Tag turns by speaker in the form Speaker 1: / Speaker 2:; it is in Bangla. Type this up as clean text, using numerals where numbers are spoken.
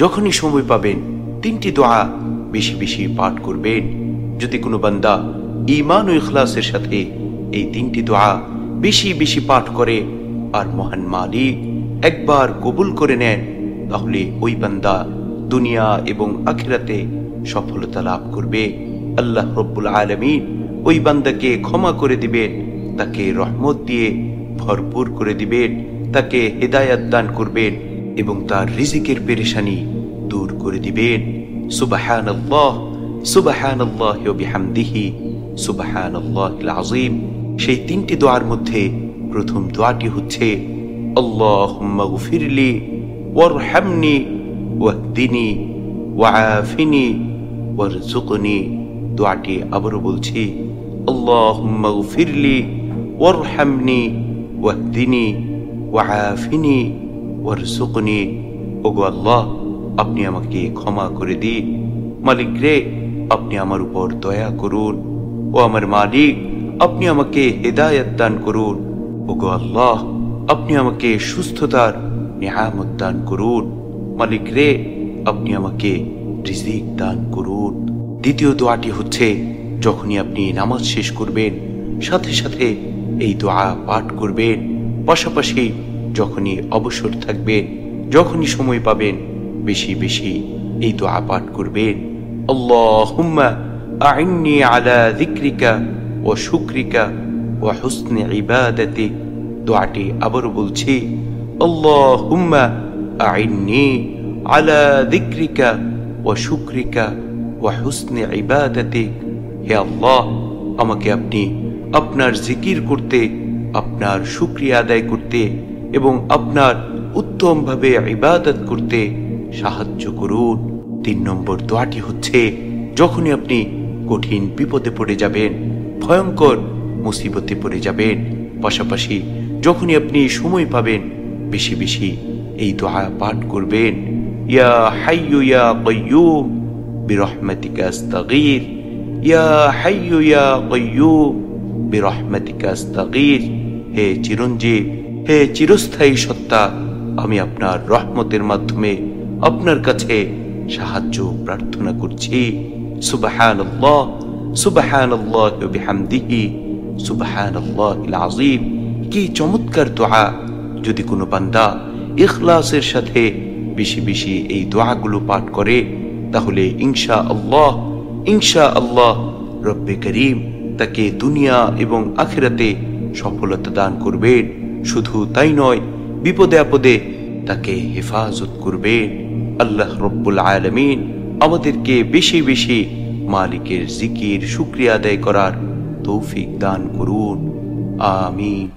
Speaker 1: যখনই সময় পাবেন তিনটি দোয়া বেশি বেশি পাঠ করবেন। যদি কোনো বান্দা ঈমান ও ইখলাসের সাথে এই তিনটি দোয়া বেশি বেশি পাঠ করে আর মহান মালিক একবার কবুল করে নেন, তাহলে ওই বান্দা দুনিয়া এবং আখিরাতে সফলতা লাভ করবে। আল্লাহ রব্বুল আলামিন ওই বান্দাকে ক্ষমা করে দিবেন, তাকে রহমত দিয়ে ভরপুর করে দিবেন, তাকে হেদায়াত দান করবেন এবং তার রিজিকের পেরেশানি দূর করে দিবেন। সুবহানাল্লাহ, সুবহানাল্লাহি ওয়া বিহামদিহি, সুবহানাল্লাহিল আযীম। সেই তিনটি দোয়ার মধ্যে প্রথম দোয়াটি হচ্ছে আল্লাহুম্মা গফিরলি ওয়ারহামনি ওয়াহদিনি ওয়াআফিনি ওয়ারযুকনি। দোয়াটি আবারও বলছি, আল্লাহুম্মা গফিরলি ওয়ারহামনি ওয়াহদিনি ওয়াআফিনি ওয়ারযুকনি। ওগো আল্লাহ, আপনি আমাকে ক্ষমা করে দিন। মালিক রে, আপনি আমার উপর দয়া করুন। ও আমার মালিক, আপনি আমাকে হেদায়েত দান করুন। ওগো আল্লাহ, আপনি আমাকে সুস্থতার নিয়ামত দান করুন। মালিক রে, আপনি আমাকে রিজিক দান করুন। দ্বিতীয় দোয়াটি হচ্ছে, যখনই আপনি নামাজ শেষ করবেন সাথে সাথে এই দোয়া পাঠ করবেন। পাশাপাশি যখনই অবসর থাকবেন, যখনই সময় পাবেন বেশি বেশি এই দোয়া পাঠ করবেন। আল্লাহুম্মা আইন্নি আলা যিকরিকা ওয়া শুকরিকা ওয়া হুসনি ইবাদাতিক। দোয়াটি আবারও বলছি, আল্লাহুম্মা আইন্নি আলা যিকরিকা ওয়া শুকরিকা ওয়া হুসনি ইবাদাতিক। হে আল্লাহ, আমাকে আপনি আপনার জিকির করতে, আপনার শুকরিয়া আদায় করতে এবং আপনার উত্তমভাবে ইবাদত করতে সাহায্য করুন। 3 নম্বর দোয়াটি হচ্ছে, যখনই আপনি কঠিন বিপদে পড়ে যাবেন, ভয়ঙ্কর মুসিবতে পড়ে যাবেন, পাশাপাশি যখনই আপনি সময় পাবেন বেশি বেশি এই দোয়া পাঠ করবেন। ইয়া হাইয়্যু ইয়া কাইয়্যুম বিরহমাতিকা আস্তাগীথ, ইয়া হাইয়্যু ইয়া কাইয়্যুম বিরহমাতিকা আস্তাগীথ। হে চিরঞ্জীব, হে চিরস্থায়ী সত্তা, আমি আপনার রহমতের মাধ্যমে আপনার কাছে সাহায্য প্রার্থনা করছি। সুবহানাল্লাহ, সুবহানাল্লাহি ওয়া বিহামদিহি, সুবহানাল্লাহিল আযীম। কি চমৎকার দোয়া! যদি কোনো বান্দা ইখলাসের সাথে বেশি বেশি এই দোয়াগুলো পাঠ করে, তাহলে ইনশাআল্লাহ ইনশাআল্লাহ রব্বে করিম তাকে দুনিয়া এবং আখিরাতে সফলতা দান করবেন। শুধু তাই নয়, বিপদে আপদে তাকে হেফাজত করবেন। আল্লাহ রব্বুল আলামিন আমাদেরকে বেশি বেশি মালিকের জিকির শুকরিয়া আদায় করার তৌফিক দান করুন। আমিন।